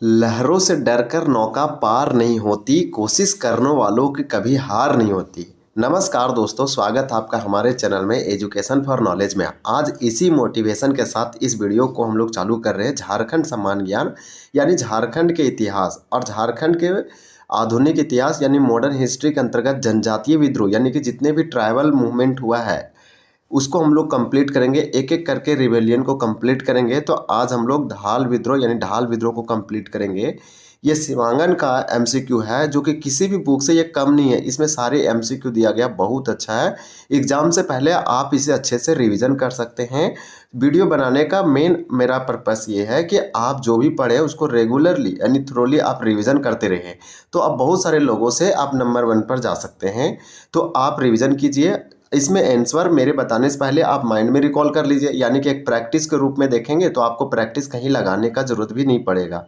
लहरों से डरकर नौका पार नहीं होती, कोशिश करने वालों की कभी हार नहीं होती। नमस्कार दोस्तों, स्वागत है आपका हमारे चैनल में एजुकेशन फॉर नॉलेज में। आज इसी मोटिवेशन के साथ इस वीडियो को हम लोग चालू कर रहे हैं। झारखंड सम्मान ज्ञान यानी झारखंड के इतिहास और झारखंड के आधुनिक इतिहास यानी मॉडर्न हिस्ट्री के अंतर्गत जनजातीय विद्रोह यानी कि जितने भी ट्राइबल मूवमेंट हुआ है उसको हम लोग कंप्लीट करेंगे। एक एक करके रिबेलियन को कंप्लीट करेंगे। तो आज हम लोग ढाल विद्रोह यानी ढाल विद्रोह को कंप्लीट करेंगे। ये सीमांकन का एमसीक्यू है जो कि किसी भी बुक से ये कम नहीं है। इसमें सारे एमसीक्यू दिया गया, बहुत अच्छा है। एग्जाम से पहले आप इसे अच्छे से रिवीजन कर सकते हैं। वीडियो बनाने का मेन मेरा पर्पस ये है कि आप जो भी पढ़े उसको रेगुलरली यानी थ्रोली आप रिवीजन करते रहें। तो अब बहुत सारे लोगों से आप नंबर 1 पर जा सकते हैं। तो आप रिवीजन कीजिए। इसमें आंसर मेरे बताने से पहले आप माइंड में रिकॉल कर लीजिए, यानी कि एक प्रैक्टिस के रूप में देखेंगे तो आपको प्रैक्टिस कहीं लगाने का ज़रूरत भी नहीं पड़ेगा।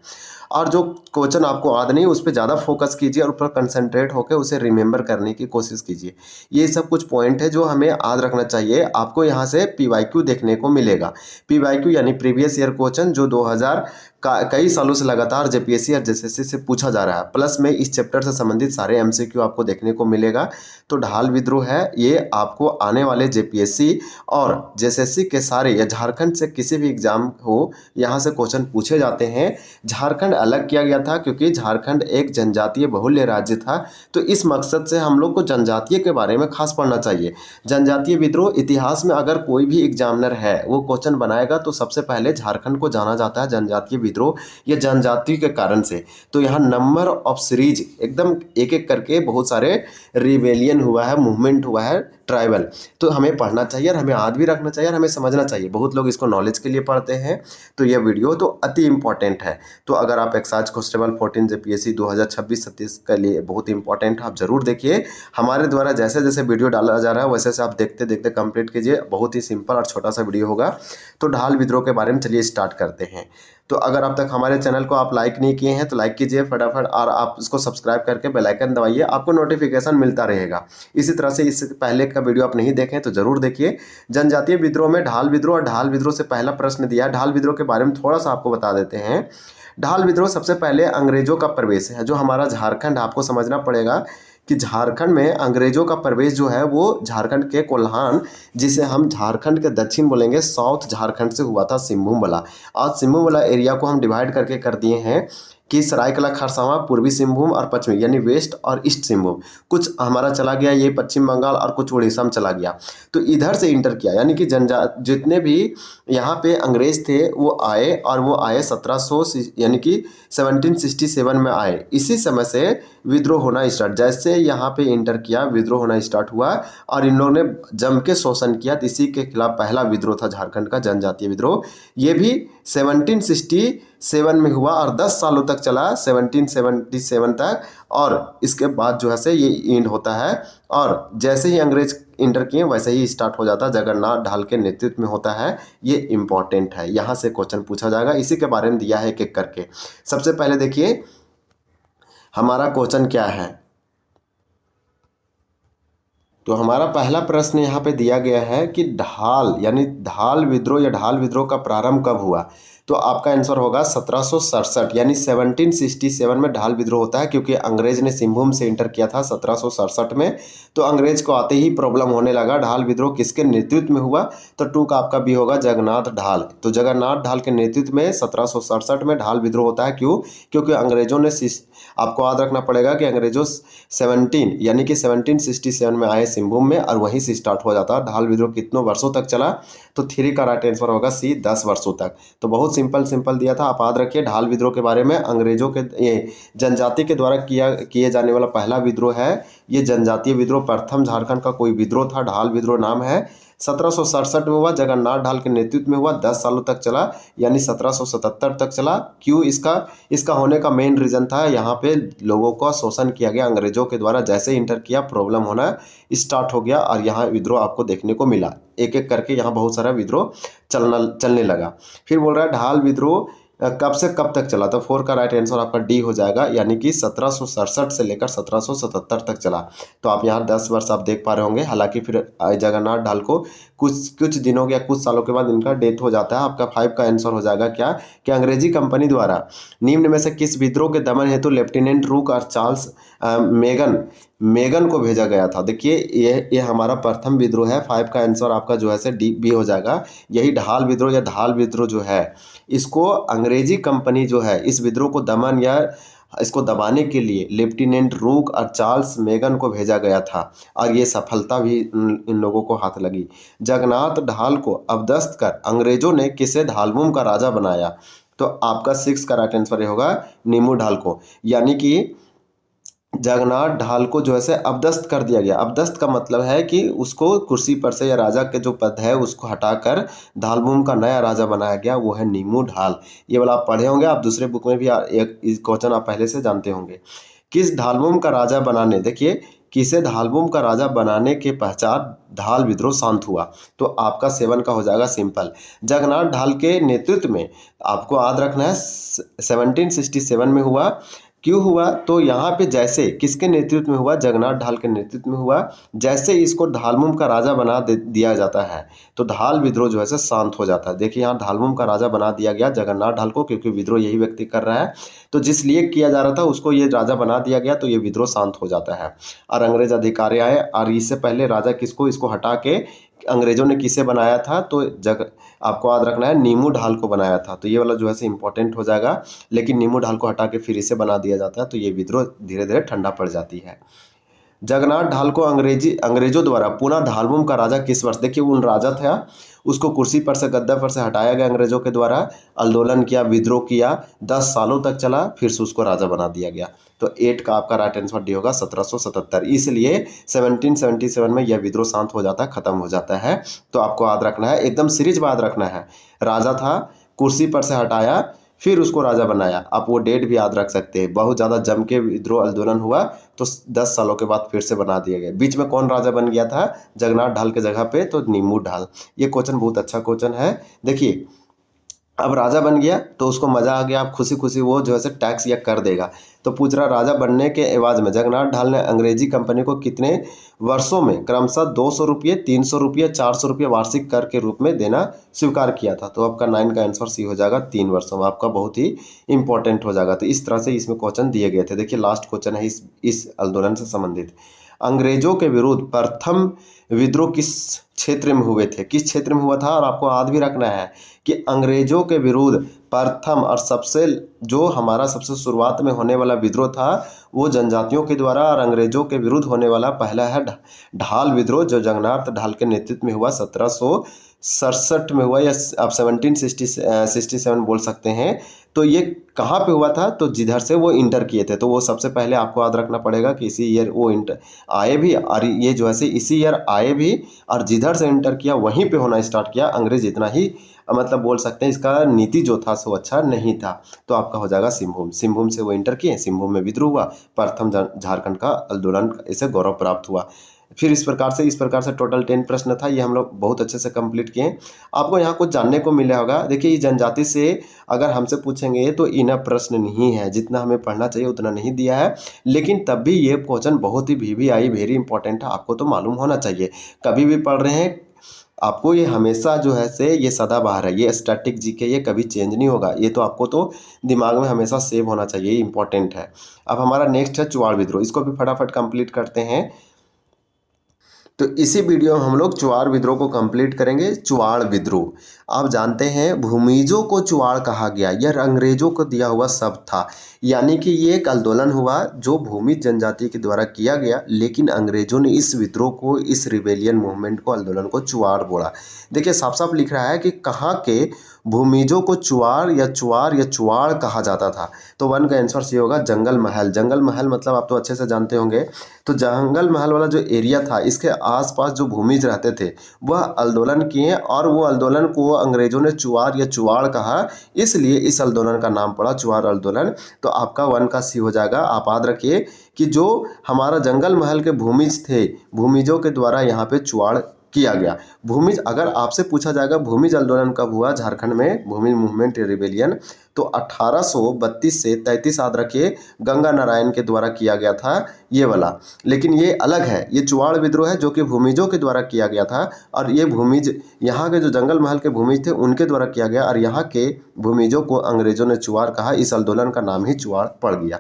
और जो क्वेश्चन आपको याद नहीं उस पर ज़्यादा फोकस कीजिए और ऊपर कंसंट्रेट होकर उसे रिमेंबर करने की कोशिश कीजिए। ये सब कुछ पॉइंट है जो हमें याद रखना चाहिए। आपको यहाँ से पीवाईक्यू देखने को मिलेगा। पीवाईक्यू यानी प्रीवियस ईयर क्वेश्चन जो 2000 का कई सालों से लगातार जेपीएससी और जेएसएससी से पूछा जा रहा है। प्लस में इस चैप्टर से संबंधित सारे एमसीक्यू आपको देखने को मिलेगा। तो ढाल विद्रोह है, ये आपको आने वाले जेपीएससी और जेएसएससी के सारे या झारखंड से किसी भी एग्जाम हो यहाँ से क्वेश्चन पूछे जाते हैं। झारखंड अलग किया गया था क्योंकि झारखंड एक जनजातीय बहुल्य राज्य था। तो इस मकसद से हम लोग को जनजातीय के बारे में खास पढ़ना चाहिए। जनजातीय विद्रोह इतिहास में अगर कोई भी एग्जामिनर है वो क्वेश्चन बनाएगा तो सबसे पहले झारखंड को जाना जाता है जनजातीय विद्रोह या जनजाति के कारण से। तो यहाँ नंबर ऑफ सीरीज एकदम एक एक करके बहुत सारे रिवेलियन हुआ है, मूवमेंट हुआ है ट्राइबल। तो हमें पढ़ना चाहिए और हमें याद भी रखना चाहिए और हमें समझना चाहिए। बहुत लोग इसको नॉलेज के लिए पढ़ते हैं। तो यह वीडियो तो अति इंपॉर्टेंट है। तो अगर आप एक्साइज कॉन्स्टेबल 14 जेपीएससी 2026-27 के लिए बहुत इंपॉर्टेंट है, आप जरूर देखिए। हमारे द्वारा जैसे जैसे वीडियो डाला जा रहा है वैसे वैसे आप देखते देखते कंप्लीट कीजिए। बहुत ही सिंपल और छोटा सा वीडियो होगा। तो ढाल विद्रोह के बारे में चलिए स्टार्ट करते हैं। तो अगर अब तक हमारे चैनल को आप लाइक नहीं किए हैं तो लाइक कीजिए फटाफट, और आप इसको सब्सक्राइब करके बेल आइकन दबाइए, आपको नोटिफिकेशन मिलता रहेगा। इसी तरह से इससे पहले का वीडियो आप नहीं देखें तो जरूर देखिए। जनजातीय विद्रोह में ढाल विद्रोह और ढाल विद्रोह से पहला प्रश्न दिया है। ढाल विद्रोह के बारे में थोड़ा सा आपको बता देते हैं। ढाल विद्रोह सबसे पहले अंग्रेजों का प्रवेश है। जो हमारा झारखंड, आपको समझना पड़ेगा कि झारखंड में अंग्रेजों का प्रवेश जो है वो झारखंड के कोल्हान, जिसे हम झारखंड के दक्षिण बोलेंगे, साउथ झारखंड से हुआ था। सिंहभूम वाला, आज सिंहभूम वाला एरिया को हम डिवाइड करके कर दिए हैं कि सरायकला खरसावां पूर्वी सिंहभूम और पश्चिमी यानी वेस्ट और ईस्ट सिंहभूम। कुछ हमारा चला गया ये पश्चिम बंगाल और कुछ उड़ीसा में चला गया। तो इधर से इंटर किया, यानी कि जितने भी यहाँ पे अंग्रेज थे वो आए, और वो आए 1700 यानी कि 1767 में आए। इसी समय से विद्रोह होना स्टार्ट, जैसे यहाँ पे इंटर किया विद्रोह होना स्टार्ट हुआ और इन लोगों ने जम के शोषण किया। तो इसी के खिलाफ पहला विद्रोह था झारखंड का जनजातीय विद्रोह। ये भी 1767 में हुआ और 10 सालों तक चला, 1777 तक। और इसके बाद जो है से ये एंड होता है। और जैसे ही अंग्रेज इंटर किए वैसे ही स्टार्ट हो जाता, जगन्नाथ ढाल के नेतृत्व में होता है। ये इंपॉर्टेंट है, यहाँ से क्वेश्चन पूछा जाएगा। इसी के बारे में दिया है एक एक करके। सबसे पहले देखिए हमारा क्वेश्चन क्या है। तो हमारा पहला प्रश्न यहाँ पे दिया गया है कि ढाल यानी ढाल विद्रोह या ढाल विद्रोह का प्रारंभ कब हुआ। तो आपका आंसर होगा 1767 यानी 1767 में ढाल विद्रोह होता है, क्योंकि अंग्रेज ने सिंहभूम से इंटर किया था 1767 में। तो अंग्रेज को आते ही प्रॉब्लम होने लगा। ढाल विद्रोह किसके नेतृत्व में हुआ, तो टू का आपका भी होगा जगन्नाथ ढाल। तो जगन्नाथ ढाल के नेतृत्व में 1767 में ढाल विद्रोह होता है। क्यों, क्योंकि अंग्रेजों ने, आपको याद रखना पड़ेगा कि अंग्रेजों 17 यानी कि 1767 में आए सिंहभूम में, और वहीं से स्टार्ट हो जाता। ढाल विद्रोह कितनों वर्षों तक चला, तो 3 का राइट आंसर होगा सी, 10 वर्षों तक। तो बहुत सिंपल दिया था। आप याद रखिए ढाल विद्रोह के बारे में, अंग्रेजों के ये जनजाति के द्वारा किए जाने वाला पहला विद्रोह है। ये जनजातीय विद्रोह प्रथम झारखंड का कोई विद्रोह था, ढाल विद्रोह नाम है। 1767 में हुआ, जगन्नाथ ढाल के नेतृत्व में हुआ, 10 सालों तक चला यानी 1777 तक चला। क्यों, इसका होने का मेन रीजन था यहाँ पे लोगों का शोषण किया गया अंग्रेजों के द्वारा। जैसे इंटर किया प्रॉब्लम होना स्टार्ट हो गया और यहाँ विद्रोह आपको देखने को मिला। एक एक करके यहाँ बहुत सारा विद्रोह चलने लगा। फिर बोल रहा है ढाल विद्रोह कब से कब तक चला? तो 4 का राइट आंसर आपका डी हो जाएगा, यानी कि 1767 से लेकर 1777 तक चला। तो आप यहाँ 10 वर्ष आप देख पा रहे होंगे। हालांकि फिर जगन्नाथ ढाल को कुछ कुछ दिनों या कुछ सालों के बाद इनका डेथ हो जाता है। आपका 5 का आंसर हो जाएगा क्या, कि अंग्रेजी कंपनी द्वारा निम्न में से किस विद्रोह के दमन हेतु लेफ्टिनेंट रूक और चार्ल्स मेगन को भेजा गया था? देखिए ये हमारा प्रथम विद्रोह है। 5 का आंसर आपका जो है से डी बी हो जाएगा। यही ढाल विद्रोह या ढाल विद्रोह जो है, इसको अंग्रेजी कंपनी जो है इस विद्रोह को दमन या इसको दबाने के लिए लेफ्टिनेंट रूक और चार्ल्स मेगन को भेजा गया था, और ये सफलता भी इन लोगों को हाथ लगी। जगन्नाथ ढाल को अबदस्त कर अंग्रेजों ने किसे धालबूम का राजा बनाया? तो आपका 6 का राइट आंसर ये होगा, नीमू ढाल को। यानी कि जगन्नाथ ढाल को जो है से अबदस्त कर दिया गया। अबदस्त का मतलब है कि उसको कुर्सी पर से या राजा के जो पद है उसको हटाकर धालबूम का नया राजा बनाया गया, वो है नीमू ढाल। ये वाला आप पढ़े होंगे, आप दूसरे बुक में भी एक क्वेश्चन आप पहले से जानते होंगे। किस धालबूम का राजा बनाने, देखिए किसे धालबूम का राजा बनाने के पश्चात ढाल विद्रोह शांत हुआ? तो आपका 7 का हो जाएगा सिंपल। जगन्नाथ ढाल के नेतृत्व में, आपको याद रखना है 1767 में हुआ। क्यों हुआ? तो यहाँ पे जैसे किसके नेतृत्व में हुआ? जगन्नाथ ढाल के नेतृत्व में हुआ। जैसे इसको ढालबूम का राजा बना दिया जाता है तो ढाल विद्रोह जो है से शांत हो जाता है। देखिए यहाँ ढालबूम का राजा बना दिया गया जगन्नाथ ढाल को, क्योंकि विद्रोह यही व्यक्ति कर रहा है, तो जिस लिए किया जा रहा था उसको ये राजा बना दिया गया, तो ये विद्रोह शांत हो जाता है। और अंग्रेज अधिकारी आए, और इससे पहले राजा किसको, इसको हटा के अंग्रेजों ने किसे बनाया था? तो आपको याद रखना है नीमू ढाल को बनाया था। तो ये वाला जो है इंपॉर्टेंट हो जाएगा। लेकिन नीमू ढाल को हटा के फिर इसे बना दिया जाता है, तो ये विद्रोह धीरे धीरे ठंडा पड़ जाती है। जगन्नाथ ढाल को अंग्रेजों द्वारा पुनः धालबूम का राजा किस वर्ष, देखिए वो राजा था, उसको कुर्सी पर से, गद्दा पर से हटाया गया अंग्रेजों के द्वारा, आंदोलन किया, विद्रोह किया, 10 सालों तक चला, फिर से उसको राजा बना दिया गया। तो 8 का आपका राइट आंसर डी होगा 1777। इसलिए 1777 में यह विद्रोह शांत हो जाता है, खत्म हो जाता है। तो आपको याद रखना है, एकदम सीरीज याद रखना है। राजा था, कुर्सी पर से हटाया, फिर उसको राजा बनाया। आप वो डेट भी याद रख सकते हैं। बहुत ज़्यादा जम के विद्रोह आंदोलन हुआ तो 10 सालों के बाद फिर से बना दिया गया। बीच में कौन राजा बन गया था जगन्नाथ ढाल के जगह पे? तो नीमू ढाल। ये क्वेश्चन बहुत अच्छा क्वेश्चन है। देखिए अब राजा बन गया तो उसको मजा आ गया, अब खुशी खुशी वो जो है से टैक्स या कर देगा। तो पूछ रहा, राजा बनने के एवज में जगन्नाथ ढाल ने अंग्रेजी कंपनी को कितने वर्षों में क्रमशः 200 रुपये, 300 रुपये, 400 रुपये वार्षिक कर के रूप में देना स्वीकार किया था? तो आपका 9 का आंसर सी हो जाएगा, 3 वर्षों में। आपका बहुत ही इंपॉर्टेंट हो जाएगा। तो इस तरह से इसमें क्वेश्चन दिए गए थे। देखिए लास्ट क्वेश्चन है इस आंदोलन से संबंधित। अंग्रेजों के विरुद्ध प्रथम विद्रोह किस क्षेत्र में हुए थे, किस क्षेत्र में हुआ था? और आपको याद भी रखना है कि अंग्रेजों के विरुद्ध प्रथम और सबसे जो हमारा सबसे शुरुआत में होने वाला विद्रोह था वो जनजातियों के द्वारा, और अंग्रेजों के विरुद्ध होने वाला पहला है ढाल विद्रोह, जो जगन्नाथ ढाल के नेतृत्व में हुआ 1767 में हुआ, या आप 1767 बोल सकते हैं। तो ये कहाँ पे हुआ था? तो जिधर से वो इंटर किए थे, तो वो सबसे पहले आपको याद रखना पड़ेगा कि इसी ईयर वो इंटर आए भी, और ये जो है इसी ईयर आए भी, और जिधर से इंटर किया वहीं पे होना स्टार्ट किया। अंग्रेज इतना ही मतलब बोल सकते हैं, इसका नीति जो था सो अच्छा नहीं था। तो आपका हो जाएगा सिंहभूम। सिंहभूम से वो इंटर किए, सिंहभूम में विद्रोह हुआ, प्रथम झारखंड का आंदोलन इसे गौरव प्राप्त हुआ। फिर इस प्रकार से टोटल 10 प्रश्न था, ये हम लोग बहुत अच्छे से कंप्लीट किए। आपको यहाँ कुछ जानने को मिला होगा। देखिए ये जनजाति से अगर हमसे पूछेंगे तो इनफ प्रश्न नहीं है, जितना हमें पढ़ना चाहिए उतना नहीं दिया है। लेकिन तब भी ये क्वेश्चन बहुत ही VVI वेरी इंपॉर्टेंट है, आपको तो मालूम होना चाहिए। कभी भी पढ़ रहे हैं आपको, ये हमेशा जो है से ये सदाबहार है, ये स्टैटिक जीके, ये कभी चेंज नहीं होगा। ये तो आपको तो दिमाग में हमेशा सेव होना चाहिए, ये इंपॉर्टेंट है। अब हमारा नेक्स्ट है चुआड़ विद्रोह, इसको भी फटाफट कंप्लीट करते हैं। तो इसी वीडियो में हम लोग चुआड़ विद्रोह को कंप्लीट करेंगे। चुआड़ विद्रोह आप जानते हैं भूमिजों को चुआड़ कहा गया, यह अंग्रेजों को दिया हुआ शब्द था। यानी कि ये एक आंदोलन हुआ जो भूमिज जनजाति के द्वारा किया गया, लेकिन अंग्रेजों ने इस विद्रोह को, इस रिबेलियन मूवमेंट को, आंदोलन को चुआड़ बोला। देखिए साफ साफ लिख रहा है कि कहाँ के भूमिजों को चुआड़ या चुआड़ कहा जाता था। तो 1 का आंसर सी होगा जंगल महल। जंगल महल मतलब आप तो अच्छे से जानते होंगे। तो जंगल महल वाला जो एरिया था, इसके आसपास जो भूमिज रहते थे वह आंदोलन किए, और वो आंदोलन को अंग्रेजों ने चुआड़ कहा, इसलिए इस आंदोलन का नाम पड़ा चुआड़ आंदोलन। तो आपका 1 का सी हो जाएगा। आप याद रखिए कि जो हमारा जंगल महल के भूमिज थे, भूमिजों के द्वारा यहाँ पे चुआड़ किया गया। भूमिज अगर आपसे पूछा जाएगा भूमिज आंदोलन कब हुआ झारखंड में, भूमिज मूवमेंट रिबेलियन, तो 1832 से 33 याद रखिए, गंगा नारायण के द्वारा किया गया था ये वाला। लेकिन ये अलग है, ये चुवाड़ विद्रोह है जो कि भूमिजों के द्वारा किया गया था, और ये भूमिज यहाँ के जो जंगल महल के भूमिज थे उनके द्वारा किया गया, और यहाँ के भूमिजों को अंग्रेजों ने चुवाड़ कहा। इस आंदोलन का नाम ही चुवाड़ पड़ गया।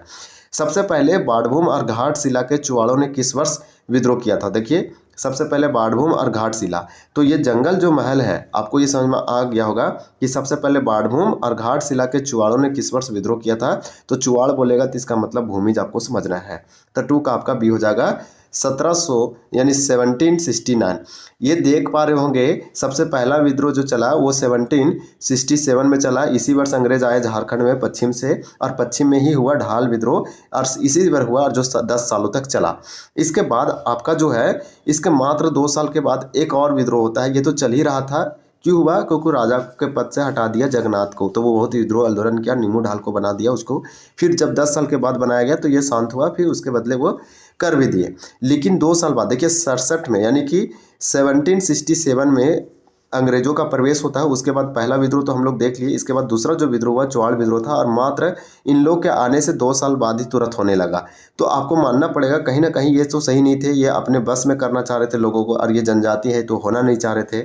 सबसे पहले बाड़भूम और घाटशिला के चुवाड़ों ने किस वर्ष विद्रोह किया था? देखिए, सबसे पहले बाड़भूम और घाटशिला, तो ये जंगल जो महल है, आपको ये समझ में आ गया होगा कि सबसे पहले बाड़भूम और घाटशिला के चुवाड़ों ने किस वर्ष विद्रोह किया था। तो चुवाड़ बोलेगा तो इसका मतलब भूमिज आपको समझना है। तो टू का आपका बी हो जाएगा 1700 यानी 1769। ये देख पा रहे होंगे सबसे पहला विद्रोह जो चला वो 1767 में चला। इसी वर्ष अंग्रेज आए झारखंड में पश्चिम से, और पश्चिम में ही हुआ ढाल विद्रोह, और इसी वर्ष हुआ, और जो 10 सालों तक चला। इसके बाद आपका जो है, इसके मात्र 2 साल के बाद एक और विद्रोह होता है। ये तो चल ही रहा था, क्यों हुआ? क्योंकि राजा के पद से हटा दिया जगन्नाथ को, तो वो बहुत ही विद्रोह आंदोलन किया, नीमू ढाल को बना दिया उसको। फिर जब 10 साल के बाद बनाया गया तो ये शांत हुआ, फिर उसके बदले वो कर भी दिए। लेकिन 2 साल बाद देखिए 67 में, यानी कि 1767 में अंग्रेजों का प्रवेश होता है। उसके बाद पहला विद्रोह तो हम लोग देख लिए, इसके बाद दूसरा जो विद्रोह हुआ चुवाड़ विद्रोह था, और मात्र इन लोग के आने से 2 साल बाद ही तुरंत होने लगा। तो आपको मानना पड़ेगा कहीं ना कहीं ये तो सही नहीं थे, ये अपने बस में करना चाह रहे थे लोगों को, और ये जनजाति है तो होना नहीं चाह रहे थे।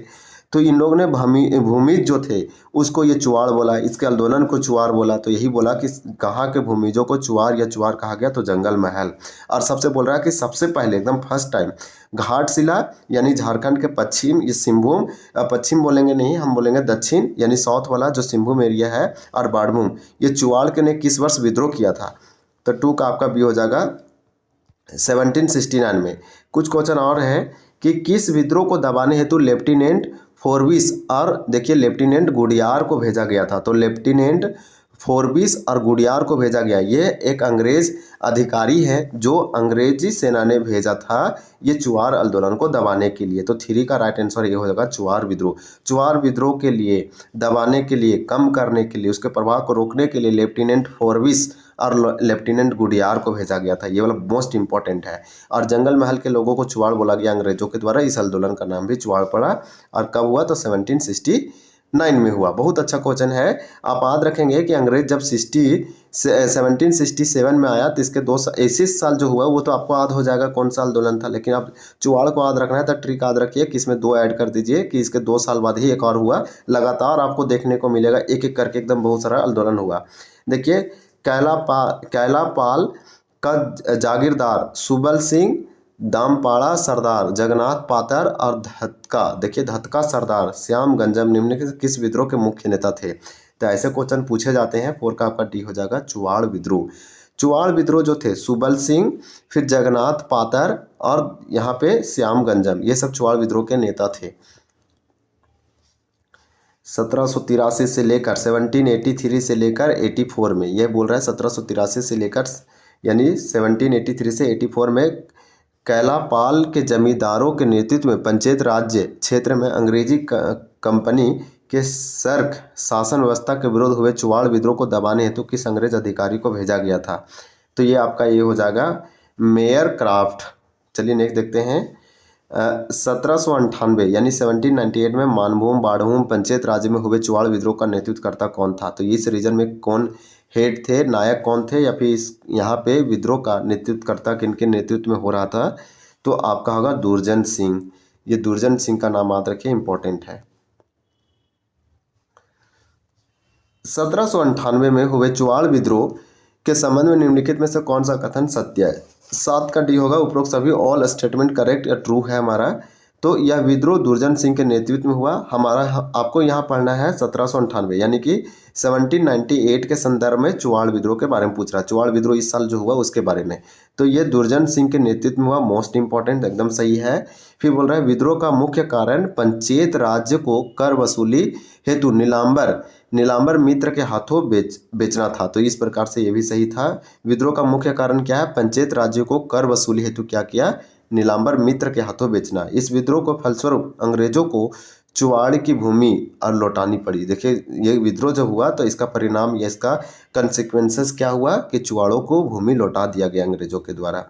तो इन लोगों ने भूमिज जो थे उसको ये चुवाड़ बोला, इसके आंदोलन को चुवाड़ बोला। तो यही बोला कि कहाँ के भूमिजों को चुवाड़ या चुवाड़ कहा गया, तो जंगल महल। और सबसे बोल रहा है कि सबसे पहले एकदम फर्स्ट टाइम घाटशिला यानी झारखंड के पश्चिम, ये सिंहभूम, पश्चिम बोलेंगे नहीं, हम बोलेंगे दक्षिण यानी साउथ वाला जो सिंहभूम एरिया है, और बाड़भूम, ये चुवाड़ के ने किस वर्ष विद्रोह किया था? तो टू का आपका बी हो जाएगा 1769 में। कुछ क्वेश्चन और है कि किस विद्रोह को दबाने हेतु लेफ्टिनेंट फोर्बिस और देखिए लेफ्टिनेंट गुडियार को भेजा गया था? तो लेफ्टिनेंट फोर्बिस और गुडियार को भेजा गया, ये एक अंग्रेज अधिकारी है जो अंग्रेजी सेना ने भेजा था ये चुवाड़ आंदोलन को दबाने के लिए। तो 3 का राइट आंसर ये हो जाएगा चुवाड़ विद्रोह। चुवाड़ विद्रोह के लिए, दबाने के लिए, कम करने के लिए, उसके प्रभाव को रोकने के लिए लेफ्टिनेंट फोर्बिस और लेफ्टिनेंट गुडियार को भेजा गया था। ये वाला मोस्ट इंपॉर्टेंट है। और जंगल महल के लोगों को चुवाड़ बोला गया अंग्रेजों के द्वारा, इस आंदोलन का नाम भी चुवाड़ पड़ा। और कब हुआ? तो 1769 में हुआ। बहुत अच्छा क्वेश्चन है। आप याद रखेंगे कि अंग्रेज जब 1767 में आया तो इसके 21 साल जो हुआ वो तो आपको याद हो जाएगा कौन सा आंदोलन था। लेकिन आप चुवाड़ को याद रखना है तो ट्रिक याद रखिए कि इसमें 2 ऐड कर दीजिए कि इसके 2 साल बाद ही एक और हुआ। लगातार आपको देखने को मिलेगा एक एक करके एकदम बहुत सारा आंदोलन हुआ। देखिए कैलापाल का जागीरदार सुबल सिंह, दामपाड़ा सरदार जगन्नाथ पातर और धतका, देखिए धतका सरदार श्याम गंजम निम्न के किस विद्रोह के मुख्य नेता थे? तो ऐसे क्वेश्चन पूछे जाते हैं। 4 का आपका डी हो जाएगा चुवाड़ विद्रोह। चुवाड़ विद्रोह जो थे सुबल सिंह, फिर जगन्नाथ पातर और यहाँ पे श्याम गंजम, ये सब चुवाड़ विद्रोह के नेता थे। 1783 से लेकर 1783 से लेकर 84 में, यह बोल रहा है 1783 से लेकर यानी 1783 से 84 में कैलापाल के जमींदारों के नेतृत्व में पंचायत राज्य क्षेत्र में अंग्रेजी कंपनी के सर्क शासन व्यवस्था के विरोध हुए चुवाड़ विद्रोह को दबाने हेतु किस अंग्रेज अधिकारी को भेजा गया था? तो ये आपका ये हो जाएगा मेयर क्राफ्ट। चलिए नेक्स्ट देखते हैं। 1798 यानी 1798 में मानभूम बाड़भूम पंचायत राज्य में हुए चुवाड़ विद्रोह का नेतृत्व करता कौन था? तो इस रीजन में कौन हेड थे, नायक कौन थे, या फिर इस यहाँ पे विद्रोह का नेतृत्व करता किन के नेतृत्व में हो रहा था? तो आपका होगा दुर्जन सिंह। ये दुर्जन सिंह का नाम याद रखिए, इंपॉर्टेंट है। 1798 में हुए चुवाड़ विद्रोह के संबंध में निम्नलिखित में से कौन सा कथन सत्य है? 7 का डी होगा उपरोक्त सभी ऑल स्टेटमेंट करेक्ट या ट्रू है हमारा। तो यह विद्रोह दुर्जन सिंह के नेतृत्व में हुआ। हमारा आपको यहाँ पढ़ना है 1798 यानी कि 1798 के संदर्भ में चुवाड़ विद्रोह के बारे में पूछ रहा है। चुवाड़ विद्रोह इस साल जो हुआ उसके बारे में। तो ये दुर्जन सिंह के नेतृत्व में हुआ, मोस्ट इंपॉर्टेंट, एकदम सही है। फिर बोल रहा है विद्रोह का मुख्य कारण पंचायत राज्य को कर वसूली हेतु नीलांबर मित्र के हाथों बेचना था। तो इस प्रकार से ये भी सही था। विद्रोह का मुख्य कारण क्या है? पंचायत राज्य को कर वसूली हेतु क्या किया? नीलांबर मित्र के हाथों बेचना। इस विद्रोह को फलस्वरूप अंग्रेजों को चुवाड़ की भूमि और लौटानी पड़ी। देखिए ये विद्रोह जब हुआ तो इसका परिणाम या इसका कंसिक्वेंसेस क्या हुआ कि चुवाड़ों को भूमि लौटा दिया गया अंग्रेजों के द्वारा।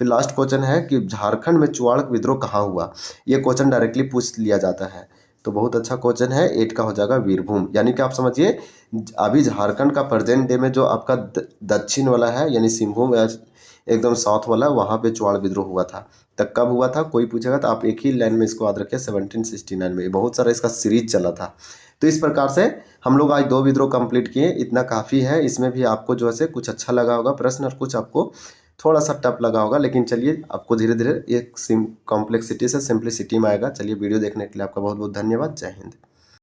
फिर लास्ट क्वेश्चन है कि झारखंड में चुआड़ विद्रोह कहाँ हुआ। ये क्वेश्चन डायरेक्टली पूछ लिया जाता है। तो बहुत अच्छा क्वेश्चन है, 8 का हो जाएगा वीरभूम। यानी कि आप समझिए अभी झारखंड का प्रेजेंट डे में जो आपका दक्षिण वाला है यानी सिंहभूम एकदम साउथ वाला, वहाँ पे चुआड़ विद्रोह हुआ था। तब कब हुआ था कोई पूछेगा तो आप एक ही लाइन में इसको याद रखिए, 1769 में। बहुत सारा इसका सीरीज चला था। तो इस प्रकार से हम लोग आज 2 विद्रोह कंप्लीट किए, इतना काफ़ी है। इसमें भी आपको जो है कुछ अच्छा लगा होगा प्रश्न और कुछ आपको थोड़ा सा टफ लगा होगा, लेकिन चलिए आपको धीरे धीरे एक कॉम्प्लेक्सिटी से सिंप्लिसिटी में आएगा। चलिए वीडियो देखने के लिए आपका बहुत बहुत धन्यवाद। जय हिंद।